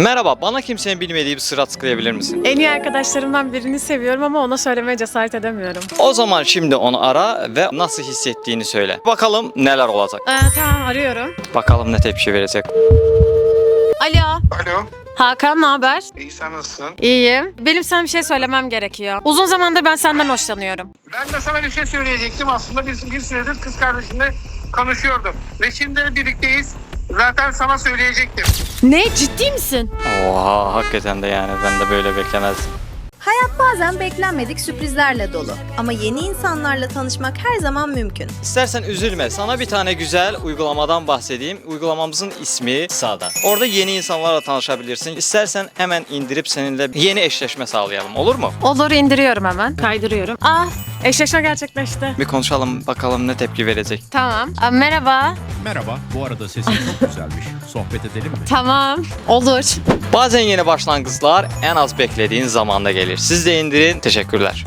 Merhaba, bana kimsenin bilmediği bir sır açıklayabilir misin? En iyi arkadaşlarımdan birini seviyorum ama ona söylemeye cesaret edemiyorum. O zaman şimdi onu ara ve nasıl hissettiğini söyle. Bakalım neler olacak. Tamam, arıyorum. Bakalım ne tepki verecek. Alo. Alo, Hakan, ne haber? iyi sen nasılsın? İyiyim. Benim sana bir şey söylemem gerekiyor. Uzun zamandır ben senden hoşlanıyorum. Ben de sana bir şey söyleyecektim. Aslında bir süredir kız kardeşimle konuşuyordum. Ve şimdi birlikteyiz. Zaten sana söyleyecektim. Ne? Ciddi misin? Oha, hakikaten de yani ben de böyle beklemezdim. Hayat bazen beklenmedik sürprizlerle dolu. Ama yeni insanlarla tanışmak her zaman mümkün. İstersen üzülme. Sana bir tane güzel uygulamadan bahsedeyim. Uygulamamızın ismi Sağda. Orada yeni insanlarla tanışabilirsin. İstersen hemen indirip seninle yeni eşleşme sağlayalım. Olur mu? Olur, indiriyorum hemen. Kaydırıyorum. Eşleşme gerçekleşti. Bir konuşalım bakalım ne tepki verecek. Tamam. Merhaba. Merhaba, bu arada sesin çok güzelmiş. Sohbet edelim mi? Tamam. Olur. Bazen yeni başlangıçlar en az beklediğin zamanda gelir. Siz de indirin. Teşekkürler.